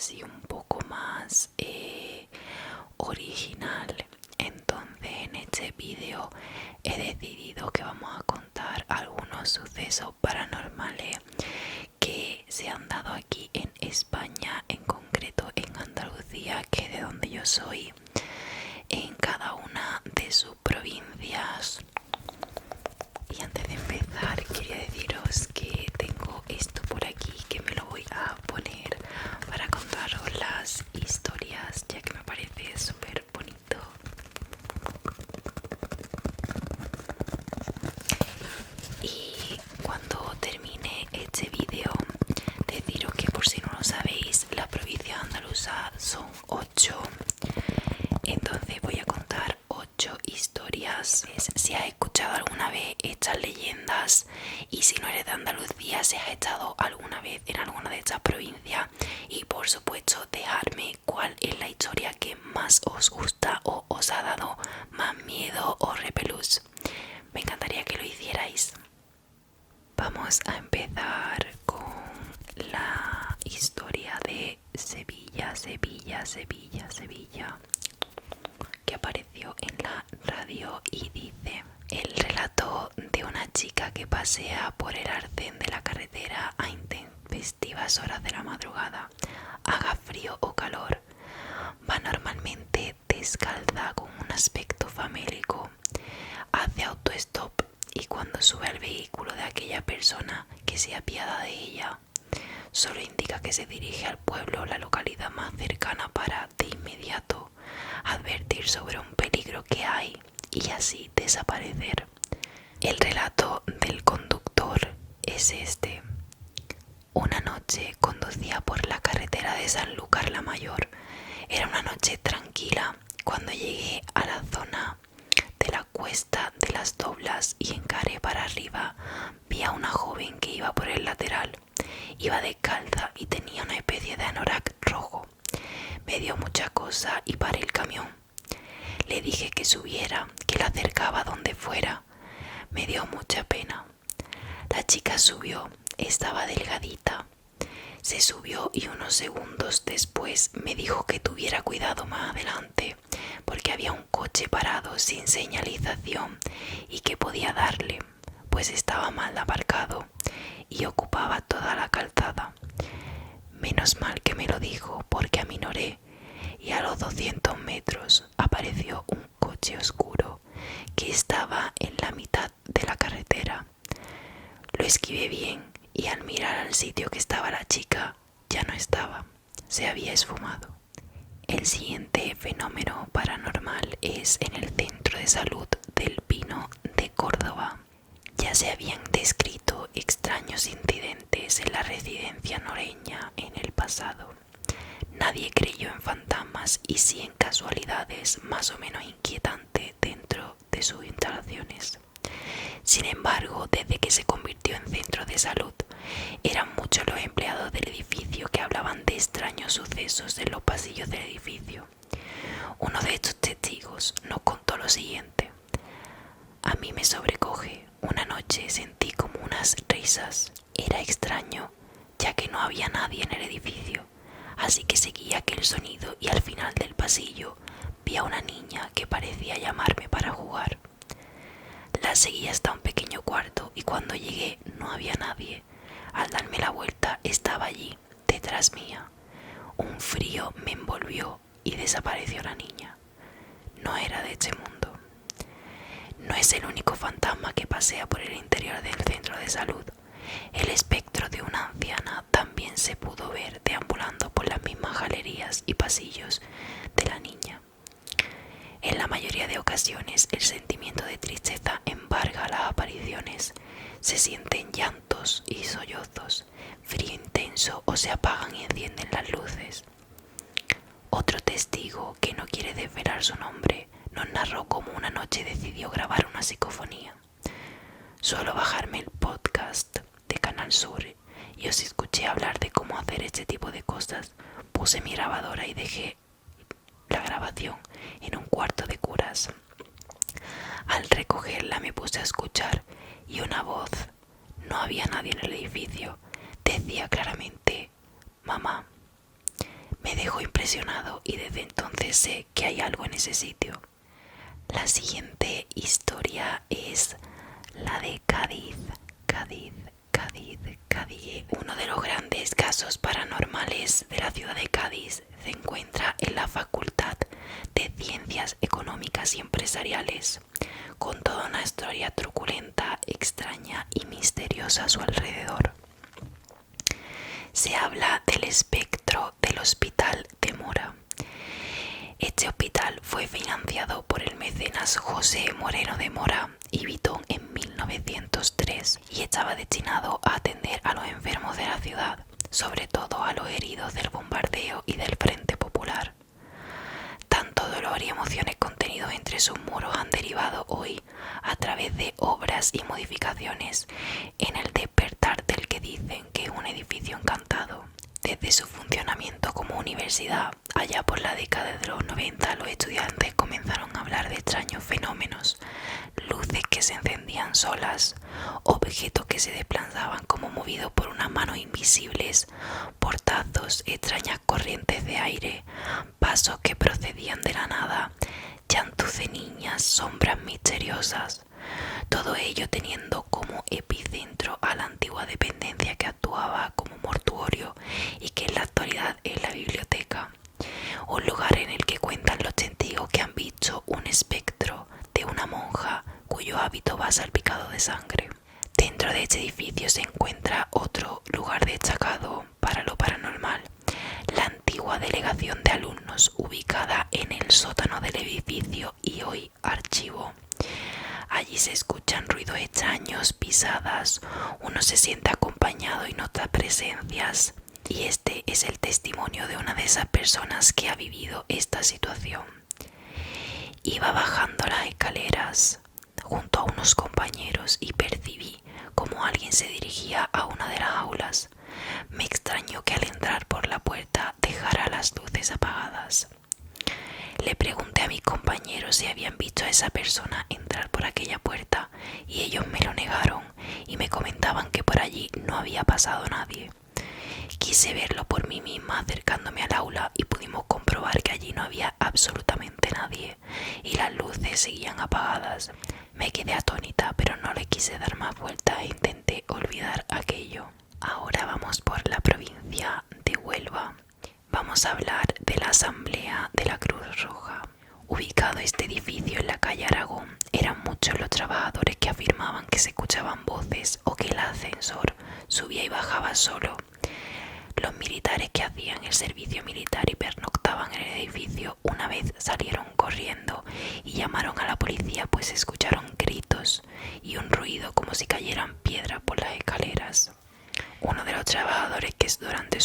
así un poco más original. Entonces en este vídeo he decidido que vamos a contar algunos sucesos paranormales que se han dado aquí en España, en concreto en Andalucía, que es de donde yo soy, en cada una de sus provincias. Y antes de empezar quería deciros que tengo esto por aquí, que me lo voy a poner para contaros las historias, ya que me parece súper bonito. Y cuando termine este vídeo, deciros que, por si no lo sabéis, las provincias andaluzas son 8. Entonces voy a contar 8 historias. Si has escuchado alguna vez estas leyendas, y si no eres de Andalucía, si has estado alguna vez en alguna de estas provincias, y por supuesto dejarme cuál es la historia que más os gusta o os ha dado más miedo o repelús. Me encantaría que lo hicierais. Vamos a empezar con la historia de Sevilla, que apareció en la radio y dice: el relato de una chica que pasea por el arcén de la carretera a intempestivas horas de la madrugada, haga frío o calor. Va normalmente descalza con un aspecto famélico. Hace autostop y cuando sube al vehículo de aquella persona que se apiada de ella, solo indica que se dirige al pueblo o la localidad más cercana para, de inmediato, advertir sobre un peligro que hay y así desaparecer. El relato del conductor es este. Una noche conducía por la carretera de Sanlúcar la Mayor. Era una noche tranquila. Cuando llegué a la zona de la cuesta de las Doblas y encaré para arriba, vi a una joven que iba por el lateral. Iba descalza y tenía una especie de anorak rojo. Me dio mucha cosa y paré el camión. Le dije que subiera, que la acercaba donde fuera. Me dio mucha pena. La chica subió, estaba delgadita. Se subió y unos segundos después me dijo que tuviera cuidado más adelante, porque había un coche parado sin señalización y que podía darle, pues estaba mal aparcado y ocupaba toda la calzada. Menos mal que me lo dijo, porque aminoré y a los 200 metros apareció un coche oscuro que estaba en la mitad de la carretera. Lo esquivé bien y al mirar al sitio que estaba la chica, ya no estaba, se había esfumado. El siguiente fenómeno paranormal es en el Centro de Salud del Pino de Córdoba. Ya se habían descrito extraños incidentes en la residencia noreña en el pasado. Nadie creyó en fantasmas y sí en casualidades más o menos inquietantes dentro de sus instalaciones. Sin embargo, desde que se convirtió en centro de salud, eran muchos los empleados del edificio que hablaban de extraños sucesos en los pasillos del edificio. Uno de estos testigos nos contó lo siguiente: a mí me sobrecoge. Una noche sentí como unas risas. Era extraño, ya que no había nadie en el edificio, así que seguí aquel sonido y al final del pasillo vi a una niña que parecía llamarme para jugar. La seguí hasta un pequeño cuarto y cuando llegué no había nadie. Al darme la vuelta estaba allí, detrás mía. Un frío me envolvió y desapareció la niña. No era de este mundo. No es el único fantasma que pasea por el interior del centro de salud. El espectro de una anciana también se pudo ver deambulando por las mismas galerías y pasillos de la niña. En la mayoría de ocasiones el sentimiento de tristeza embarga las apariciones. Se sienten llantos y sollozos, frío intenso o se apagan y encienden las luces. Otro testigo, que no quiere desvelar su nombre, nos narró cómo una noche decidió grabar una psicofonía. Suelo bajarme el podcast de Canal Sur y os escuché hablar de cómo hacer este tipo de cosas. Puse mi grabadora y dejé la grabación en un cuarto de curas. Al recogerla me puse a escuchar y una voz, no había nadie en el edificio, decía claramente: mamá. Me dejó impresionado y desde entonces sé que hay algo en ese sitio. La siguiente historia es la de Cádiz. Cádiz. Uno de los grandes casos paranormales de la ciudad de Cádiz se encuentra en la Facultad de Ciencias Económicas y Empresariales, con toda una historia truculenta, extraña y misteriosa a su alrededor. Se habla del espectro del Hospital de Mora. Este hospital fue financiado por el mecenas José Moreno de Mora y Vitón en 1903 y estaba destinado a atender a los enfermos de la ciudad, sobre todo a los heridos del bombardeo y del Frente Popular. Tanto dolor y emociones contenidos entre sus muros han derivado hoy, a través de obras y modificaciones, en el despertar del que dicen que es un edificio encantado. Desde su funcionamiento como universidad, allá por la década de los 90, los estudiantes comenzaron a hablar de extraños fenómenos, luces que se encendían solas, objetos que se desplazaban como movidos por unas manos invisibles, portazos, extrañas corrientes de aire, pasos que procedían de la nada, llantos de niñas, sombras misteriosas. Todo ello teniendo como epicentro a la antigua dependencia que actuaba como mortuorio y que en la actualidad es la biblioteca, un lugar en el que cuentan los testigos que han visto un espectro de una monja cuyo hábito va salpicado de sangre. Dentro de este edificio se encuentra otro lugar destacado para lo paranormal, la antigua delegación de alumnos ubicada en el sótano del edificio y hoy archivo. Allí se escuchan ruidos extraños, pisadas, uno se siente acompañado y nota presencias. Y este es el testimonio de una de esas personas que ha vivido esta situación. Iba bajando las escaleras junto a unos compañeros y percibí como alguien se dirigía a una de las aulas. Me extrañó que al entrar por la puerta dejara las luces apagadas. Le pregunté a mis compañeros si habían visto a esa persona entrar por aquella puerta y ellos me lo negaron y me comentaban que por allí no había pasado nadie. Quise verlo por mí misma acercándome al aula y pudimos comprobar que allí no había absolutamente nadie y las luces seguían apagadas. Me quedé atónita, pero no le quise dar más vueltas e intenté olvidar aquello. Ahora vamos por la provincia de Huelva. Vamos a hablar de la Asamblea de la Cruz Roja. Ubicado este edificio en la calle Aragón, eran muchos los trabajadores que afirmaban que se escuchaban voces o que el ascensor subía y bajaba solo. Los militares que hacían el servicio militar y pernoctaban en el edificio una vez salieron corriendo y llamaron a la policía, pues escucharon gritos y un ruido como si cayeran piedras por las escaleras. Uno de los trabajadores que durante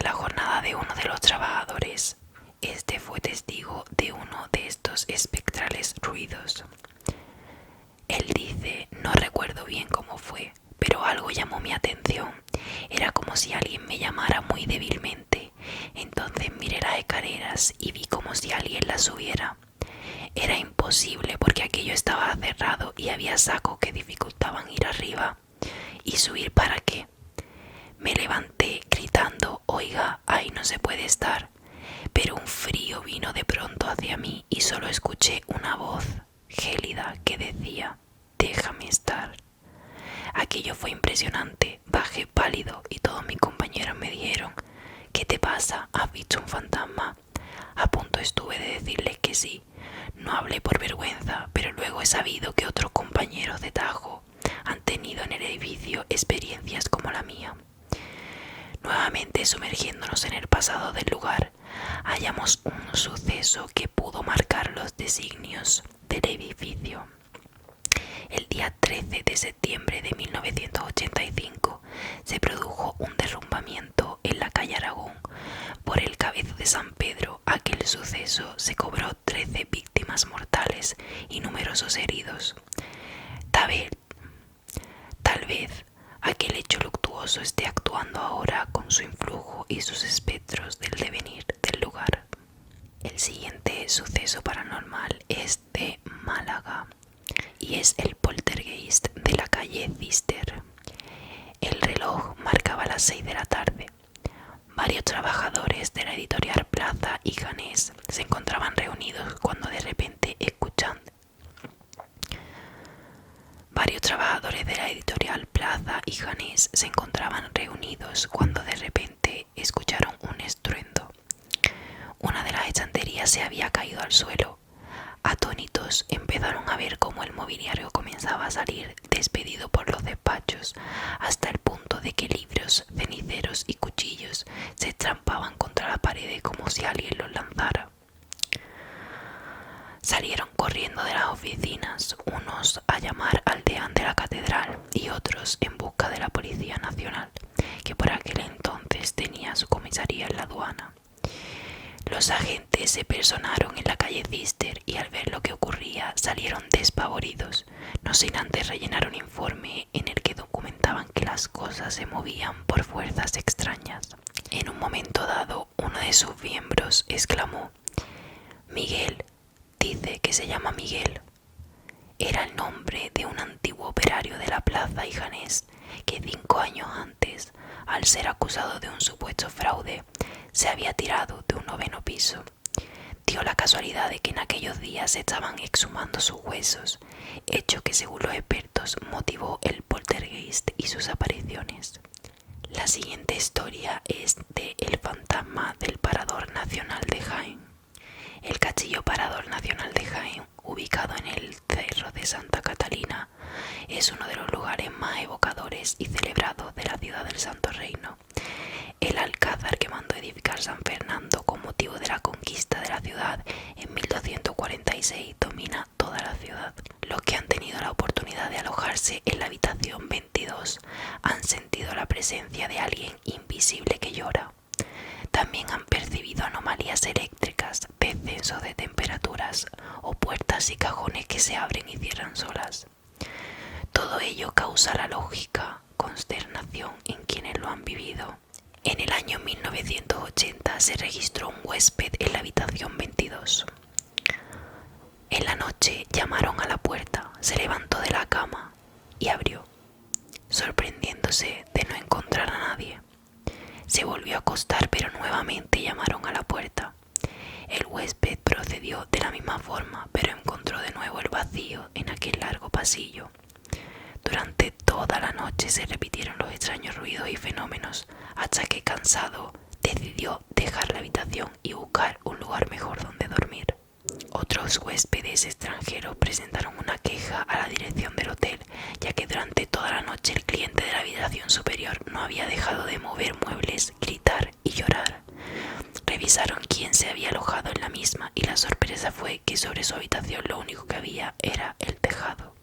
la jornada de uno de los trabajadores, este fue testigo de uno de estos espectrales ruidos. Él dice: no recuerdo bien cómo fue, pero algo llamó mi atención. Era como si alguien me llamara muy débilmente. Entonces miré las escaleras y vi como si alguien las subiera. Era imposible porque aquello estaba cerrado y había sacos que dificultaban ir arriba. ¿Y subir para qué? Me levanté gritando: oiga, ahí no se puede estar. Pero un frío vino de pronto hacia mí y solo escuché una voz gélida que decía: déjame estar. Aquello fue impresionante. Bajé pálido y todos mis compañeros me dijeron: ¿qué te pasa? ¿Has visto un fantasma? A punto estuve de decirles que sí. No hablé por vergüenza, pero luego he sabido que otros compañeros de Tajo han tenido en el edificio experiencias como la mía. Nuevamente sumergiéndonos en el pasado del lugar, hallamos un suceso que pudo marcar los designios del edificio. El día 13 de septiembre de 1985 se produjo un derrumbamiento en la calle Aragón por el Cabezo de San Pedro. Aquel suceso se cobró 13 víctimas mortales y numerosos heridos. Tal vez aquel hecho luctuoso esté actuando ahora con su influjo y sus espectros del devenir del lugar. El siguiente suceso paranormal es de Málaga y es el poltergeist de la calle Cister. El reloj marcaba las 6 de la tarde. Varios trabajadores de la editorial Plaza y Janés se encontraban reunidos cuando de repente escuchan. Varios trabajadores de la editorial Plaza y Janés se encontraban reunidos cuando de repente escucharon un estruendo. Una de las estanterías se había caído al suelo. Atónitos, empezaron a ver cómo el mobiliario comenzaba a salir despedido por los despachos, hasta el punto de que libros, ceniceros y cuchillos se estrampaban contra la pared como si alguien los lanzara. Salieron corriendo de las oficinas, unos a llamar al deán de la catedral y otros en busca de la Policía Nacional, que por aquel entonces tenía su comisaría en la aduana. Los agentes se personaron en la calle Cister y al ver lo que ocurría salieron despavoridos, no sin antes rellenar un informe en el que documentaban que las cosas se movían por fuerzas extrañas. En un momento dado, uno de sus miembros exclamó: «Miguel, dice que se llama Miguel». Era el nombre de un antiguo operario de la Plaza y Janés que 5 años antes, al ser acusado de un supuesto fraude, se había tirado de un 9º piso. Dio la casualidad de que en aquellos días se estaban exhumando sus huesos, hecho que según los expertos motivó el poltergeist y sus apariciones. La siguiente historia es de El fantasma del Parador Nacional de Jaén. El Castillo Parador Nacional de Jaén, ubicado en el Cerro de Santa Catalina, es uno de los lugares más evocadores y celebrados de la ciudad del Santo Reino. El alcázar que mandó edificar San Fernando con motivo de la conquista de la ciudad en 1246 domina toda la ciudad. Los que han tenido la oportunidad de alojarse en la habitación 22 han sentido la presencia de alguien invisible que llora. También han percibido anomalías eléctricas, descensos de temperaturas o puertas y cajones que se abren y cierran solas. Todo ello causa la lógica consternación en quienes lo han vivido. En el año 1980 se registró un huésped en la habitación 22. En la noche llamaron a la puerta, se levantó de la cama y abrió, sorprendiéndose de no encontrar a nadie. Se volvió a acostar, pero nuevamente llamaron a la puerta. El huésped procedió de la misma forma, pero encontró de nuevo el vacío en aquel largo pasillo. Durante toda la noche se repitieron los extraños ruidos y fenómenos, hasta que, cansado, decidió dejar la habitación y buscar un lugar mejor donde dormir. Otros huéspedes extranjeros presentaron una queja a la dirección del hotel, ya que durante toda la noche el cliente de la habitación superior no había dejado de mover muebles, gritar y llorar. Revisaron quién se había alojado en la misma y la sorpresa fue que sobre su habitación lo único que había era el tejado.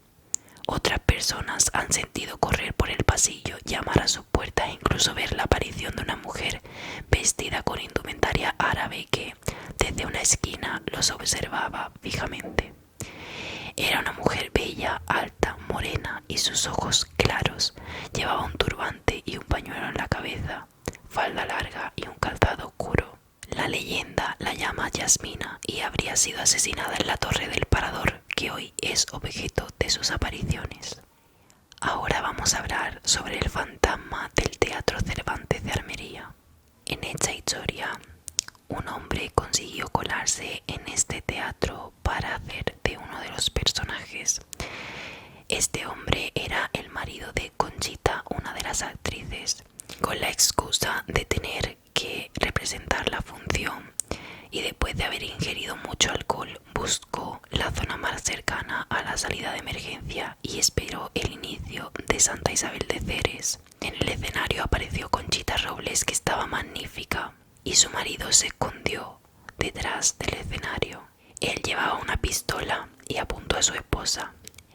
Otras personas han sentido correr por el pasillo, llamar a sus puertas e incluso ver la aparición de una mujer vestida con indumentaria árabe que, desde una esquina, los observaba fijamente. Era una mujer bella, alta, morena y sus ojos claros. Llevaba un turbante y un pañuelo en la cabeza, falda larga y un calzado oscuro. La leyenda la llama Yasmina y habría sido asesinada en la Torre del Parador, que hoy es objeto de sus apariciones. Ahora vamos a hablar sobre el fantasma del Teatro Cervantes de Almería. En esta historia, un hombre consiguió colarse en este teatro para hacer de uno de los personajes. Este hombre era el marido de Conchita, una de las actrices. Con la excusa de tener que representar la función y después de haber ingerido mucho alcohol, buscó la zona más cercana a la salida de emergencia y esperó el inicio de Santa Isabel de Ceres. En el escenario apareció Conchita Robles, que estaba magnífica, y su marido se escondió detrás del escenario. Él llevaba una pistola y apuntó a su esposa.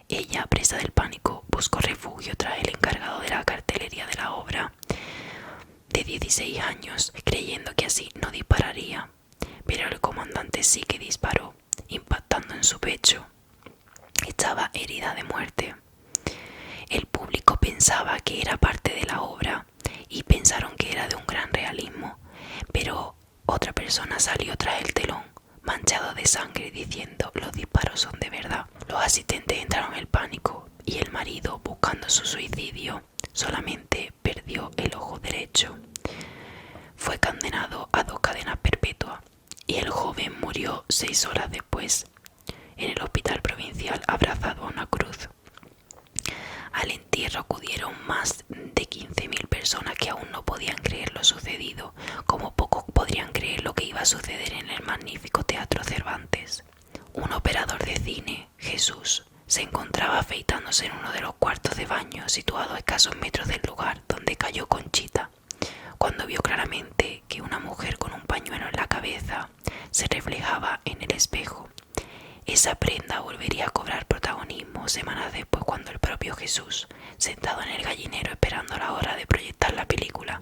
Ella, presa del pánico, buscó refugio tras el encargado de la cartelería de la obra, de 16 años, creyendo que así no dispararía, pero el comandante sí que disparó, impactando en su pecho. Estaba herida de muerte. El público pensaba que era parte de la obra y pensaron que era de un gran realismo, pero otra persona salió tras el telón, manchado de sangre, diciendo: los disparos son de verdad. Los asistentes entraron en pánico y el marido, buscando su suicidio, solamente perdió el ojo derecho. Fue abrazado a una cruz. Al entierro acudieron más de 15.000 personas que aún no podían creer lo sucedido, como pocos podrían creer lo que iba a suceder en el magnífico Teatro Cervantes. Un operador de cine, Jesús, se encontraba afeitándose en uno de los cuartos de baño situados a escasos metros del lugar donde cayó Conchita, cuando vio claramente que una mujer con un pañuelo en la cabeza se reflejaba en el espejo. Esa prenda volvería a cobrar protagonismo semanas después, cuando el propio Jesús, sentado en el gallinero esperando la hora de proyectar la película,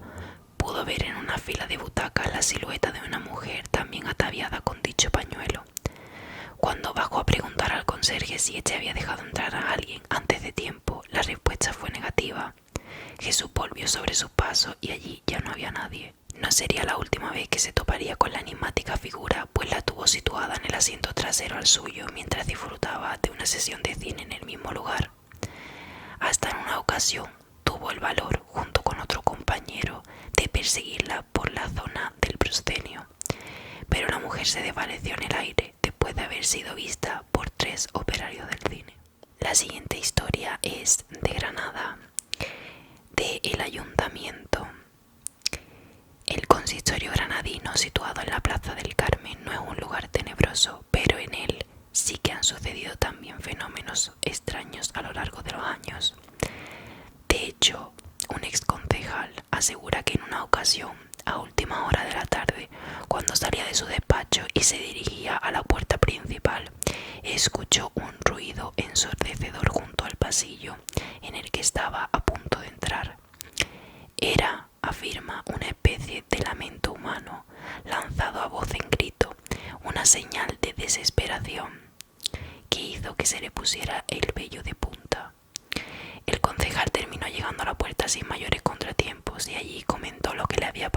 pudo ver en una fila de butacas la silueta de una mujer también ataviada con dicho pañuelo. Cuando bajó a preguntar al conserje si éste había dejado entrar a alguien antes de tiempo, la respuesta fue negativa. Jesús volvió sobre sus pasos y allí ya no había nadie. No sería la última vez que se toparía con la enigmática figura, pues la tuvo situada en el asiento trasero al suyo mientras disfrutaba de una sesión de cine en el mismo lugar. Hasta en una ocasión tuvo el valor, junto con otro compañero, de perseguirla por la zona del proscenio, pero la mujer se desvaneció en el aire después de haber sido vista por 3 operarios del cine. La siguiente historia es de Granada, de el ayuntamiento. El consistorio granadino, situado en la Plaza del Carmen, no es un lugar tenebroso, pero en él sí que han sucedido también fenómenos extraños a lo largo de los años. De hecho, un exconcejal asegura que en una ocasión, a última hora de la tarde, cuando salía de su despacho y se dirigía a la puerta principal, escuchó un ruido ensordecedor junto al pasillo en el que estaba a punto de entrar. Era, afirma, una especie de lamento humano, lanzado a voz en grito, una señal de desesperación que hizo que se le pusiera el vello de punta. El concejal terminó llegando a la puerta sin mayores contratiempos y allí comentó lo que le había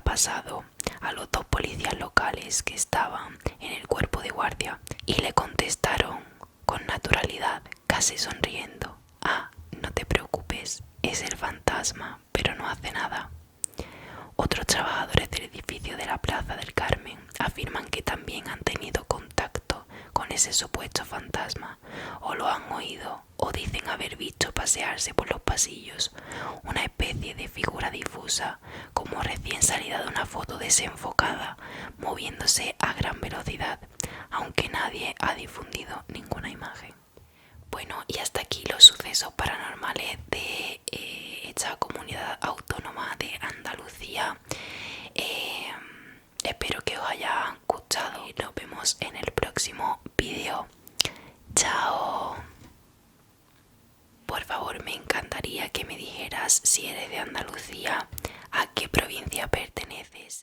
pasado a los 2 policías locales que estaban en el cuerpo de guardia, y le contestaron con naturalidad, casi sonriendo: «Ah, no te preocupes, es el fantasma, pero no hace nada». Otros trabajadores del edificio de la Plaza del Carmen afirman que también han tenido contacto con ese supuesto fantasma, o lo han oído, o dicen haber visto pasearse por los pasillos una especie de figura difusa, como recién salida de una foto desenfocada, moviéndose a gran velocidad, aunque nadie ha difundido ninguna imagen. Bueno, y hasta aquí los sucesos paranormales de esta comunidad autónoma de Andalucía. Espero que os haya gustado y nos vemos en el próximo vídeo. ¡Chao! Por favor, me encantaría que me dijeras si eres de Andalucía, a qué provincia perteneces.